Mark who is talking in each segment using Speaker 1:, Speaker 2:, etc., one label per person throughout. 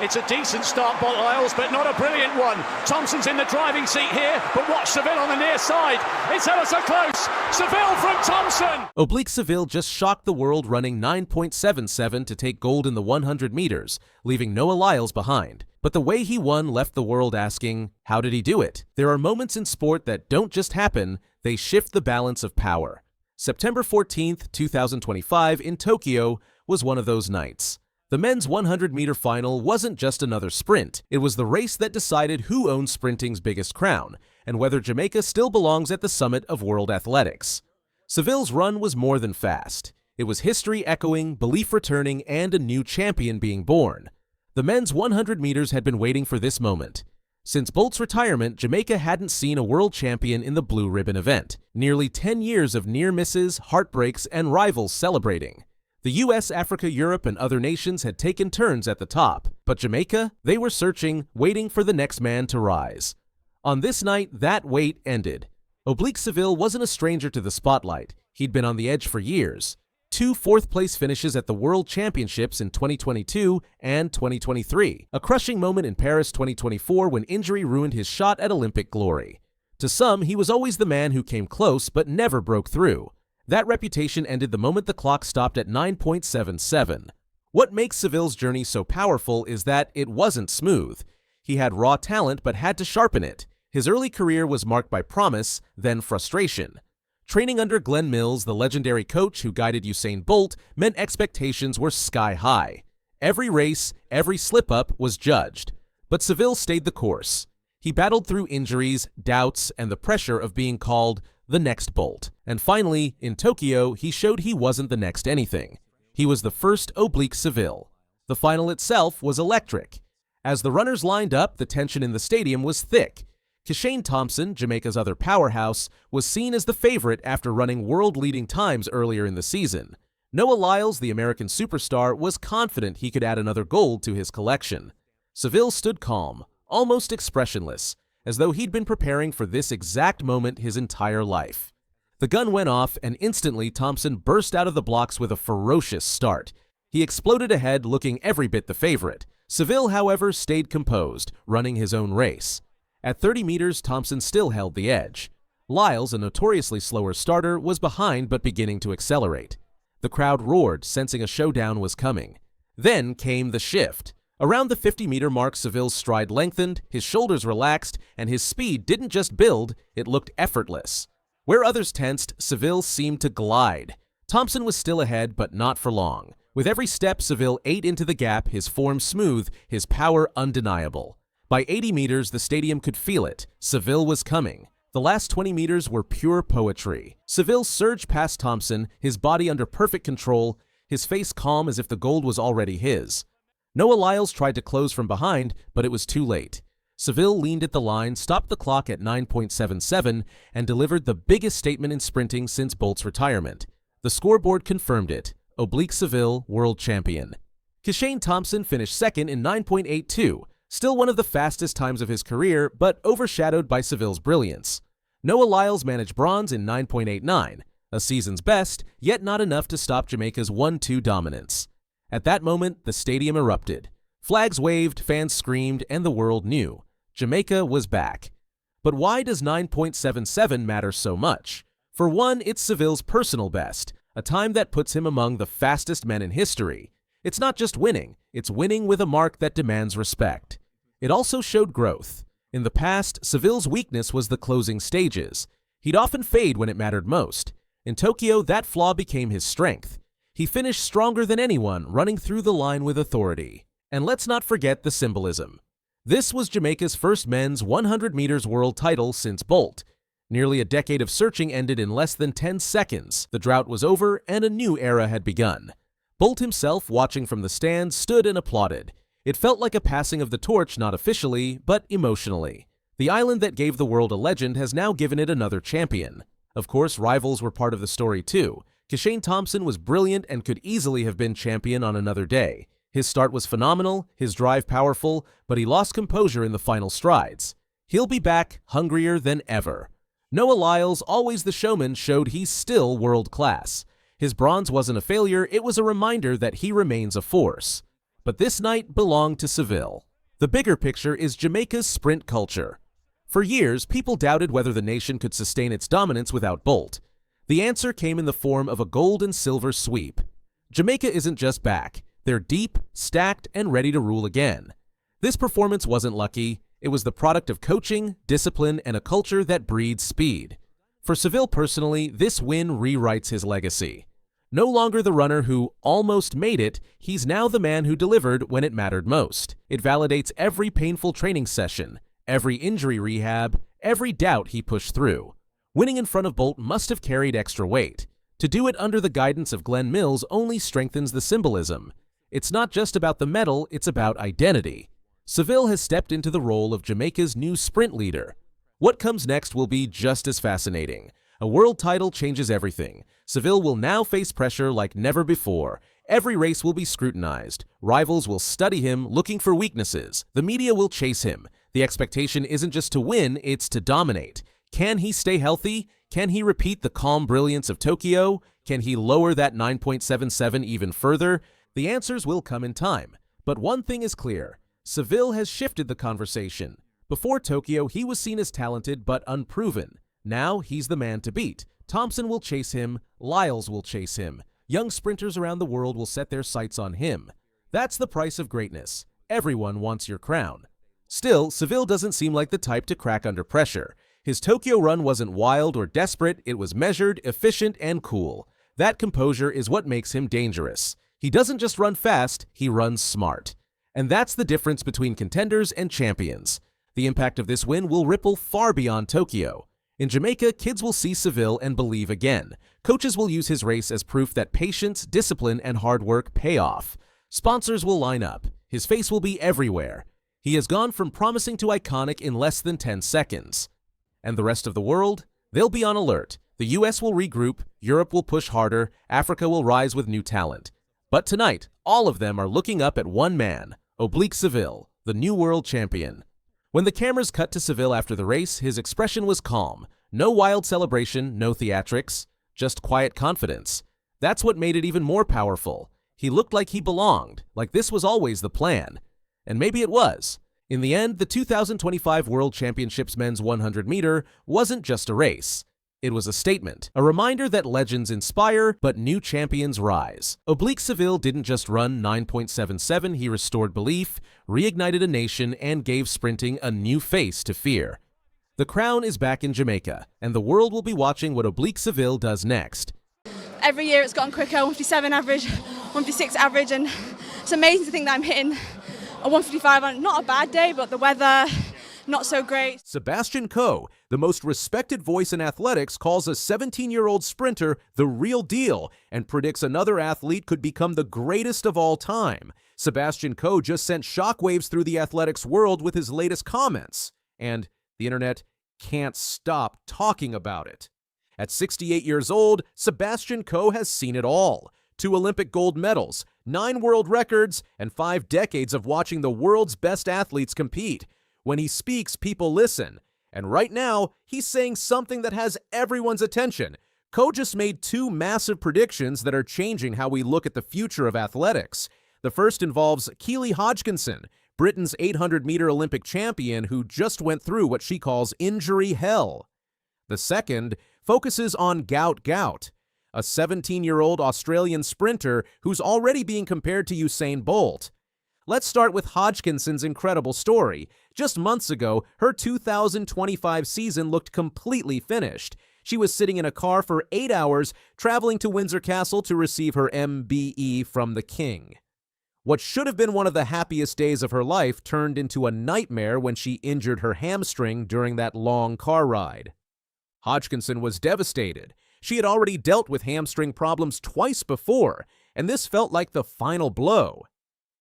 Speaker 1: It's a decent start by Lyles, but not a brilliant one. Thompson's in the driving seat here, but watch Seville on the near side. It's ever so close. Seville from Thompson.
Speaker 2: Oblique Seville just shocked the world, running 9.77 to take gold in the 100 meters, leaving Noah Lyles behind. But the way he won left the world asking, how did he do it? There are moments in sport that don't just happen, they shift the balance of power. September 14th, 2025 in Tokyo was one of those nights. The men's 100-meter final wasn't just another sprint. It was the race that decided who owned sprinting's biggest crown and whether Jamaica still belongs at the summit of world athletics. Seville's run was more than fast. It was history echoing, belief returning, and a new champion being born. The men's 100 meters had been waiting for this moment. Since Bolt's retirement, Jamaica hadn't seen a world champion in the blue ribbon event. Nearly 10 years of near misses, heartbreaks, and rivals celebrating. The US, Africa, Europe, and other nations had taken turns at the top, but Jamaica, they were searching, waiting for the next man to rise. On this night, that wait ended. Oblique Seville wasn't a stranger to the spotlight. He'd been on the edge for years. 2 fourth-place finishes at the World Championships in 2022 and 2023. A crushing moment in Paris 2024 when injury ruined his shot at Olympic glory. To some, he was always the man who came close but never broke through. That reputation ended the moment the clock stopped at 9.77. What makes Seville's journey so powerful is that it wasn't smooth. He had raw talent but had to sharpen it. His early career was marked by promise, then frustration. Training under Glenn Mills, the legendary coach who guided Usain Bolt, meant expectations were sky high. Every race, every slip-up was judged. But Seville stayed the course. He battled through injuries, doubts, and the pressure of being called the next Bolt. And finally, in Tokyo, he showed he wasn't the next anything. He was the first Oblique Seville. The final itself was electric. As the runners lined up, the tension in the stadium was thick. Kishane Thompson, Jamaica's other powerhouse, was seen as the favorite after running world-leading times earlier in the season. Noah Lyles, the American superstar, was confident he could add another gold to his collection. Seville stood calm, almost expressionless, as though he'd been preparing for this exact moment his entire life. The gun went off, and instantly Thompson burst out of the blocks with a ferocious start. He exploded ahead, looking every bit the favorite. Seville, however, stayed composed, running his own race. At 30 meters, Thompson still held the edge. Lyles, a notoriously slower starter, was behind but beginning to accelerate. The crowd roared, sensing a showdown was coming. Then came the shift. Around the 50-meter mark, Seville's stride lengthened, his shoulders relaxed, and his speed didn't just build, it looked effortless. Where others tensed, Seville seemed to glide. Thompson was still ahead, but not for long. With every step, Seville ate into the gap, his form smooth, his power undeniable. By 80 meters, the stadium could feel it. Seville was coming. The last 20 meters were pure poetry. Seville surged past Thompson, his body under perfect control, his face calm as if the gold was already his. Noah Lyles tried to close from behind, but it was too late. Seville leaned at the line, stopped the clock at 9.77, and delivered the biggest statement in sprinting since Bolt's retirement. The scoreboard confirmed it. Oblique Seville, world champion. Kishane Thompson finished second in 9.82, still one of the fastest times of his career, but overshadowed by Seville's brilliance. Noah Lyles managed bronze in 9.89, a season's best, yet not enough to stop Jamaica's 1-2 dominance. At that moment, the stadium erupted. Flags waved, fans screamed, and the world knew. Jamaica was back. But why does 9.77 matter so much? For one, it's Seville's personal best, a time that puts him among the fastest men in history. It's not just winning, it's winning with a mark that demands respect. It also showed growth. In the past, Seville's weakness was the closing stages. He'd often fade when it mattered most. In Tokyo, that flaw became his strength. He finished stronger than anyone, running through the line with authority. And let's not forget the symbolism. This was Jamaica's first men's 100 meters world title since Bolt. Nearly a decade of searching ended in less than 10 seconds. The drought was over, and a new era had begun. Bolt himself, watching from the stands, stood and applauded. It felt like a passing of the torch, not officially, but emotionally. The island that gave the world a legend has now given it another champion. Of course, rivals were part of the story too. Kishane Thompson was brilliant and could easily have been champion on another day. His start was phenomenal, his drive powerful, but he lost composure in the final strides. He'll be back, hungrier than ever. Noah Lyles, always the showman, showed he's still world class. His bronze wasn't a failure, it was a reminder that he remains a force. But this night belonged to Seville. The bigger picture is Jamaica's sprint culture. For years, people doubted whether the nation could sustain its dominance without Bolt. The answer came in the form of a gold and silver sweep. Jamaica isn't just back. They're deep, stacked, and ready to rule again. This performance wasn't lucky. It was the product of coaching, discipline, and a culture that breeds speed. For Seville personally, this win rewrites his legacy. No longer the runner who almost made it, he's now the man who delivered when it mattered most. It validates every painful training session, every injury rehab, every doubt he pushed through. Winning in front of Bolt must have carried extra weight. To do it under the guidance of Glenn Mills only strengthens the symbolism. It's not just about the medal, it's about identity. Seville has stepped into the role of Jamaica's new sprint leader. What comes next will be just as fascinating. A world title changes everything. Seville will now face pressure like never before. Every race will be scrutinized. Rivals will study him, looking for weaknesses. The media will chase him. The expectation isn't just to win, it's to dominate. Can he stay healthy? Can he repeat the calm brilliance of Tokyo? Can he lower that 9.77 even further? The answers will come in time. But one thing is clear. Seville has shifted the conversation. Before Tokyo, he was seen as talented but unproven. Now he's the man to beat. Thompson will chase him. Lyles will chase him. Young sprinters around the world will set their sights on him. That's the price of greatness. Everyone wants your crown. Still, Seville doesn't seem like the type to crack under pressure. His Tokyo run wasn't wild or desperate, it was measured, efficient, and cool. That composure is what makes him dangerous. He doesn't just run fast, he runs smart. And that's the difference between contenders and champions. The impact of this win will ripple far beyond Tokyo. In Jamaica, kids will see Seville and believe again. Coaches will use his race as proof that patience, discipline, and hard work pay off. Sponsors will line up. His face will be everywhere. He has gone from promising to iconic in less than 10 seconds. And the rest of the world? They'll be on alert. The US will regroup, Europe will push harder, Africa will rise with new talent. But tonight, all of them are looking up at one man, Oblique Seville, the new world champion. When the cameras cut to Seville after the race, his expression was calm. No wild celebration, no theatrics, just quiet confidence. That's what made it even more powerful. He looked like he belonged, like this was always the plan. And maybe it was. In the end, the 2025 World Championships men's 100-meter wasn't just a race. It was a statement, a reminder that legends inspire, but new champions rise. Oblique Seville didn't just run 9.77, he restored belief, reignited a nation, and gave sprinting a new face to fear. The crown is back in Jamaica, and the world will be watching what Oblique Seville does next.
Speaker 3: Every year it's gotten quicker, 157 average, 156 average, and it's amazing to think that I'm hitting a 155 on not a bad day, but the weather, not so great.
Speaker 2: Sebastian Coe, the most respected voice in athletics, calls a 17-year-old sprinter the real deal and predicts another athlete could become the greatest of all time. Sebastian Coe just sent shockwaves through the athletics world with his latest comments, and the internet can't stop talking about it. At 68 years old, Sebastian Coe has seen it all. 2 Olympic gold medals, 9 world records, and 5 decades of watching the world's best athletes compete. When he speaks, people listen. And right now, he's saying something that has everyone's attention. Coe just made 2 massive predictions that are changing how we look at the future of athletics. The first involves Keely Hodgkinson, Britain's 800-meter Olympic champion who just went through what she calls injury hell. The second focuses on Gout, a 17-year-old Australian sprinter who's already being compared to Usain Bolt. Let's start with Hodgkinson's incredible story. Just months ago, her 2025 season looked completely finished. She was sitting in a car for 8 hours, traveling to Windsor Castle to receive her MBE from the King. What should have been one of the happiest days of her life turned into a nightmare when she injured her hamstring during that long car ride. Hodgkinson was devastated. She had already dealt with hamstring problems twice before, and this felt like the final blow.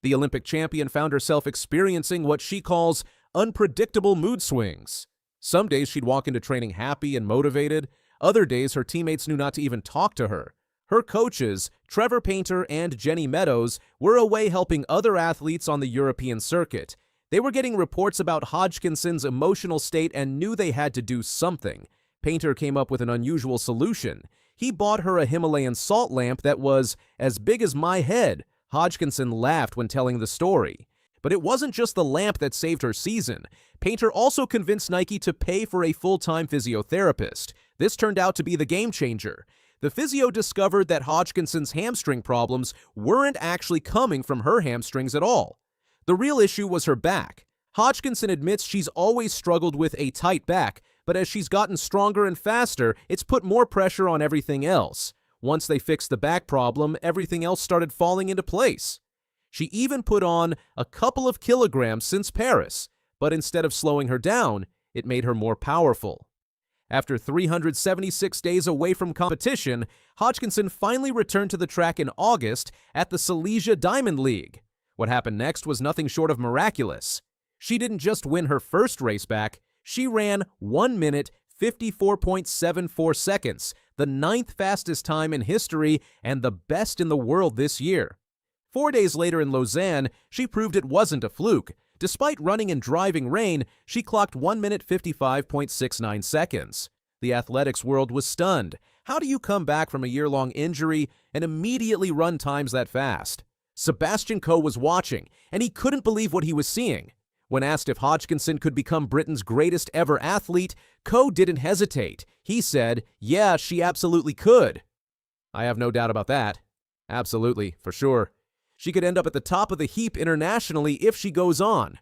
Speaker 2: The Olympic champion found herself experiencing what she calls unpredictable mood swings. Some days she'd walk into training happy and motivated. Other days her teammates knew not to even talk to her. Her coaches, Trevor Painter and Jenny Meadows, were away helping other athletes on the European circuit. They were getting reports about Hodgkinson's emotional state and knew they had to do something. Painter came up with an unusual solution. He bought her a Himalayan salt lamp that was as big as my head. Hodgkinson laughed when telling the story. But it wasn't just the lamp that saved her season. Painter also convinced Nike to pay for a full-time physiotherapist. This turned out to be the game changer. The physio discovered that Hodgkinson's hamstring problems weren't actually coming from her hamstrings at all. The real issue was her back. Hodgkinson admits she's always struggled with a tight back, but as she's gotten stronger and faster, it's put more pressure on everything else. Once they fixed the back problem, everything else started falling into place. She even put on a couple of kilograms since Paris, but instead of slowing her down, it made her more powerful. After 376 days away from competition, Hodgkinson finally returned to the track in August at the Silesia Diamond League. What happened next was nothing short of miraculous. She didn't just win her first race back, she ran 1 minute 54.74 seconds, the 9th fastest time in history and the best in the world this year. 4 days later in Lausanne, she proved it wasn't a fluke. Despite running in driving rain, she clocked 1 minute 55.69 seconds. The athletics world was stunned. How do you come back from a year-long injury and immediately run times that fast? Sebastian Coe was watching, and he couldn't believe what he was seeing. When asked if Hodgkinson could become Britain's greatest ever athlete, Coe didn't hesitate. He said, "Yeah, she absolutely could." I have no doubt about that. Absolutely, for sure. She could end up at the top of the heap internationally if she goes on.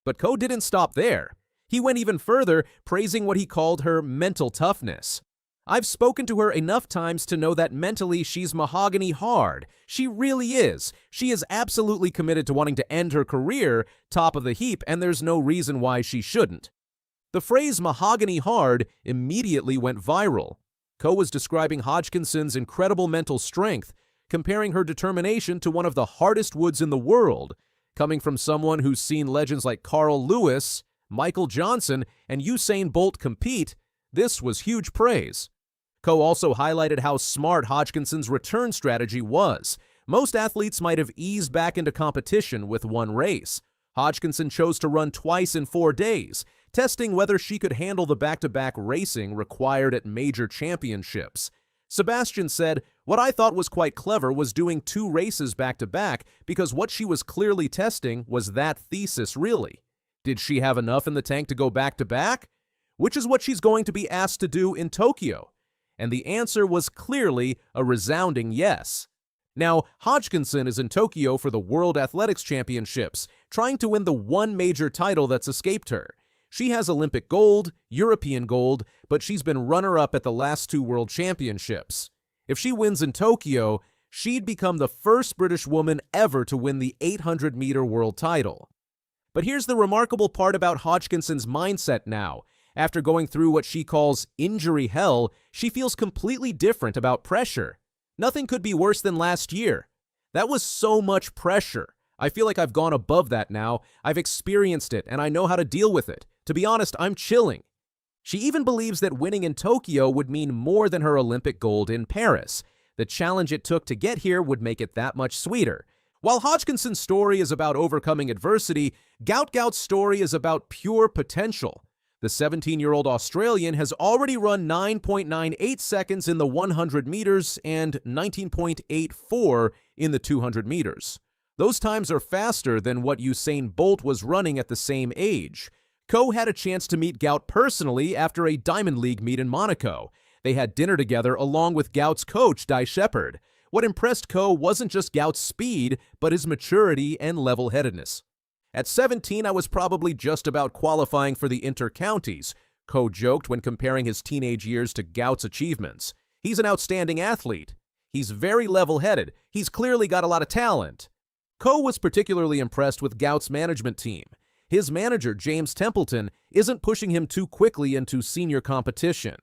Speaker 2: But Coe didn't stop there. He went even further, praising what he called her mental toughness. "I've spoken to her enough times to know that mentally she's mahogany hard. She really is. She is absolutely committed to wanting to end her career top of the heap, and there's no reason why she shouldn't." The phrase mahogany hard immediately went viral. Coe was describing Hodgkinson's incredible mental strength, comparing her determination to one of the hardest woods in the world. Coming from someone who's seen legends like Carl Lewis, Michael Johnson, and Usain Bolt compete, this was huge praise. Coe also highlighted how smart Hodgkinson's return strategy was. Most athletes might have eased back into competition with one race. Hodgkinson chose to run twice in 4 days, testing whether she could handle the back-to-back racing required at major championships. Sebastian said, "What I thought was quite clever was doing 2 races back-to-back because what she was clearly testing was that thesis really. Did she have enough in the tank to go back-to-back? Which is what she's going to be asked to do in Tokyo." And the answer was clearly a resounding yes. Now, Hodgkinson is in Tokyo for the World Athletics Championships, trying to win the one major title that's escaped her. She has Olympic gold, European gold, but she's been runner-up at the last 2 World Championships. If she wins in Tokyo, she'd become the first British woman ever to win the 800-meter world title. But here's the remarkable part about Hodgkinson's mindset now. After going through what she calls injury hell, she feels completely different about pressure. Nothing could be worse than last year. That was so much pressure. I feel like I've gone above that now. I've experienced it, and I know how to deal with it. To be honest, I'm chilling. She even believes that winning in Tokyo would mean more than her Olympic gold in Paris. The challenge it took to get here would make it that much sweeter. While Hodgkinson's story is about overcoming adversity, Gout's story is about pure potential. The 17-year-old Australian has already run 9.98 seconds in the 100 meters and 19.84 in the 200 meters. Those times are faster than what Usain Bolt was running at the same age. Coe had a chance to meet Gout personally after a Diamond League meet in Monaco. They had dinner together along with Gout's coach, Di Shepherd. What impressed Coe wasn't just Gout's speed, but his maturity and level-headedness. "At 17, I was probably just about qualifying for the inter-counties," Coe joked when comparing his teenage years to Gout's achievements. "He's an outstanding athlete. He's very level-headed. He's clearly got a lot of talent." Coe was particularly impressed with Gout's management team. His manager, James Templeton, isn't pushing him too quickly into senior competition.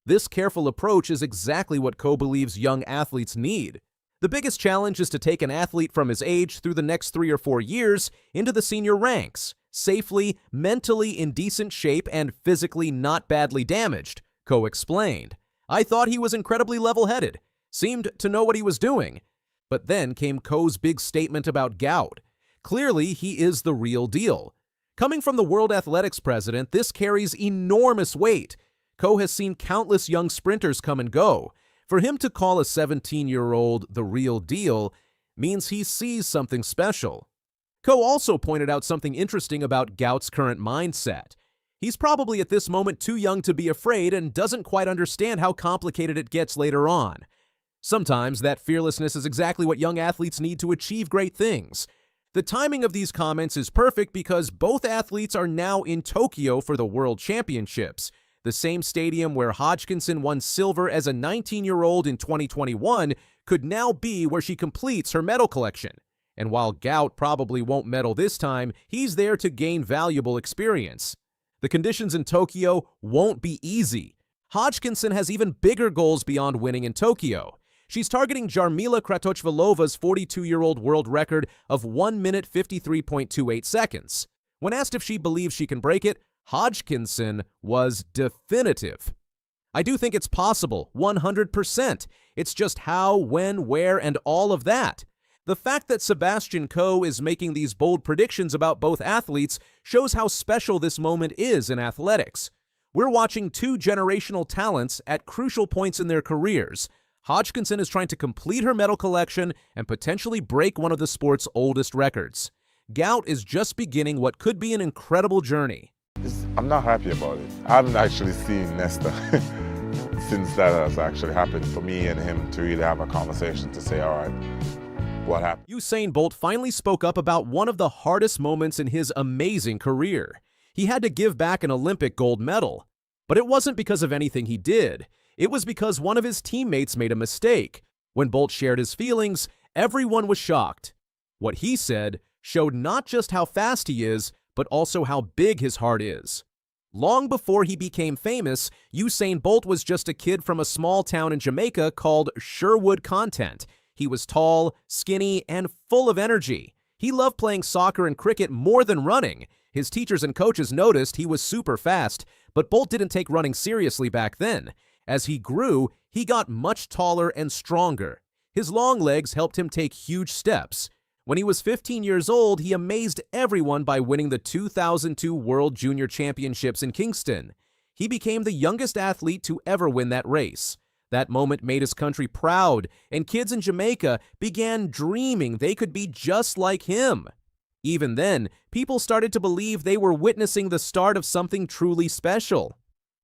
Speaker 2: This careful approach is exactly what Coe believes young athletes need. The biggest challenge is to take an athlete from his age through the next 3 or 4 years into the senior ranks, safely, mentally in decent shape, and physically not badly damaged, Coe explained. "I thought he was incredibly level-headed, seemed to know what he was doing." But then came Coe's big statement about Gout. Clearly, he is the real deal. Coming from the World Athletics president, this carries enormous weight. Coe has seen countless young sprinters come and go. For him to call a 17-year-old the real deal, means he sees something special. Ko also pointed out something interesting about Gout's current mindset. He's probably at this moment too young to be afraid and doesn't quite understand how complicated it gets later on. Sometimes that fearlessness is exactly what young athletes need to achieve great things. The timing of these comments is perfect because both athletes are now in Tokyo for the World Championships, the same stadium where Hodgkinson won silver as a 19-year-old in 2021 could now be where she completes her medal collection. And while Gout probably won't medal this time, he's there to gain valuable experience. The conditions in Tokyo won't be easy. Hodgkinson has even bigger goals beyond winning in Tokyo. She's targeting Jarmila Kratochvilova's 42-year-old world record of 1 minute 53.28 seconds. When asked if she believes she can break it, Hodgkinson was definitive. I do think it's possible, 100%. It's just how, when, where, and all of that. The fact that Sebastian Coe is making these bold predictions about both athletes shows how special this moment is in athletics. We're watching two generational talents at crucial points in their careers. Hodgkinson is trying to complete her medal collection and potentially break one of the sport's oldest records. Gout is just beginning what could be an incredible journey.
Speaker 4: I'm not happy about it. I haven't actually seen Nesta since that has actually happened for me and him to really have a conversation to say, all right, what happened?
Speaker 2: Usain Bolt finally spoke up about one of the hardest moments in his amazing career. He had to give back an Olympic gold medal. But it wasn't because of anything he did. It was because one of his teammates made a mistake. When Bolt shared his feelings, everyone was shocked. What he said showed not just how fast he is, but also how big his heart is. Long before he became famous, Usain Bolt was just a kid from a small town in Jamaica called Sherwood Content. He was tall, skinny, and full of energy. He loved playing soccer and cricket more than running. His teachers and coaches noticed he was super fast, but Bolt didn't take running seriously back then. As he grew, he got much taller and stronger. His long legs helped him take huge steps. When he was 15 years old, he amazed everyone by winning the 2002 World Junior Championships in Kingston. He became the youngest athlete to ever win that race. That moment made his country proud, and kids in Jamaica began dreaming they could be just like him. Even then, people started to believe they were witnessing the start of something truly special.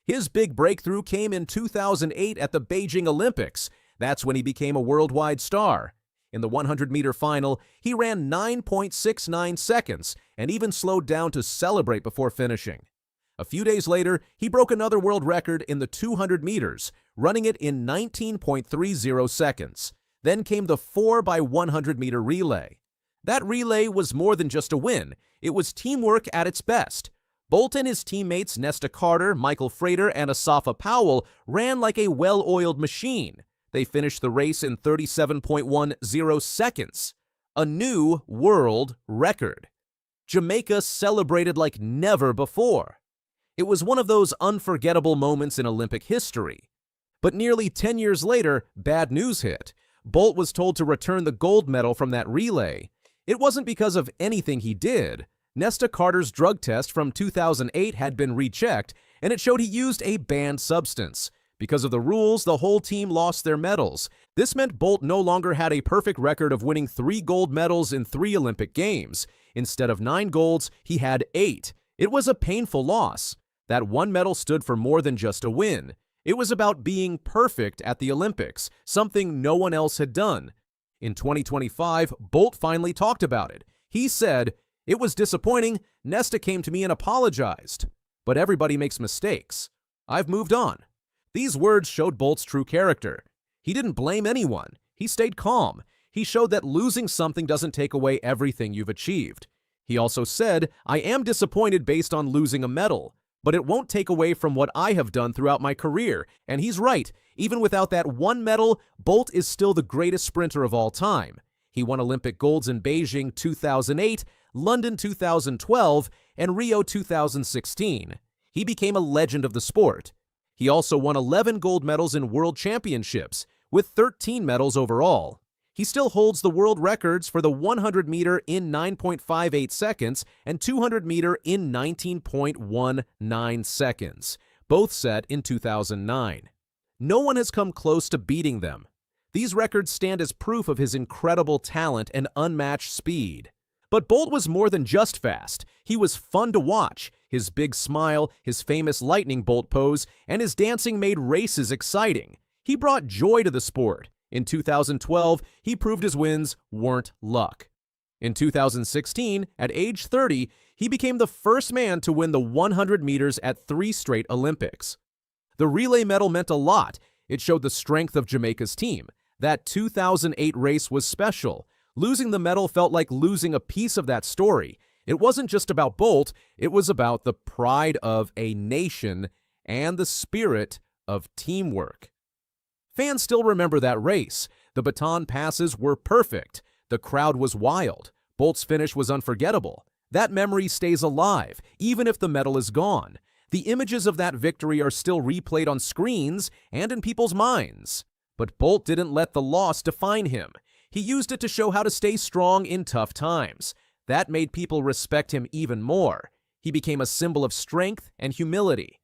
Speaker 2: His big breakthrough came in 2008 at the Beijing Olympics. That's when he became a worldwide star. In the 100-meter final, he ran 9.69 seconds and even slowed down to celebrate before finishing. A few days later, he broke another world record in the 200 meters, running it in 19.30 seconds. Then came the 4x100-meter relay. That relay was more than just a win. It was teamwork at its best. Bolt and his teammates Nesta Carter, Michael Frater, and Asafa Powell ran like a well-oiled machine. They finished the race in 37.10 seconds. A new world record. Jamaica celebrated like never before. It was one of those unforgettable moments in Olympic history. But nearly 10 years later, bad news hit. Bolt was told to return the gold medal from that relay. It wasn't because of anything he did. Nesta Carter's drug test from 2008 had been rechecked, and it showed he used a banned substance. Because of the rules, the whole team lost their medals. This meant Bolt no longer had a perfect record of winning 3 gold medals in 3 Olympic Games. Instead of 9 golds, he had 8. It was a painful loss. That one medal stood for more than just a win. It was about being perfect at the Olympics, something no one else had done. In 2025, Bolt finally talked about it. He said, "It was disappointing. Nesta came to me and apologized. But everybody makes mistakes. I've moved on." These words showed Bolt's true character. He didn't blame anyone. He stayed calm. He showed that losing something doesn't take away everything you've achieved. He also said, "I am disappointed based on losing a medal, but it won't take away from what I have done throughout my career." And he's right. Even without that one medal, Bolt is still the greatest sprinter of all time. He won Olympic golds in Beijing 2008, London 2012, and Rio 2016. He became a legend of the sport. He also won 11 gold medals in world championships, with 13 medals overall. He still holds the world records for the 100-meter in 9.58 seconds and 200-meter in 19.19 seconds, both set in 2009. No one has come close to beating them. These records stand as proof of his incredible talent and unmatched speed. But Bolt was more than just fast. He was fun to watch. His big smile, his famous lightning bolt pose, and his dancing made races exciting. He brought joy to the sport. In 2012, he proved his wins weren't luck. In 2016, at age 30, he became the first man to win the 100 meters at 3 straight Olympics. The relay medal meant a lot. It showed the strength of Jamaica's team. That 2008 race was special. Losing the medal felt like losing a piece of that story. It wasn't just about Bolt, it was about the pride of a nation and the spirit of teamwork. Fans still remember that race. The baton passes were perfect. The crowd was wild. Bolt's finish was unforgettable. That memory stays alive, even if the medal is gone. The images of that victory are still replayed on screens and in people's minds. But Bolt didn't let the loss define him. He used it to show how to stay strong in tough times. That made people respect him even more. He became a symbol of strength and humility.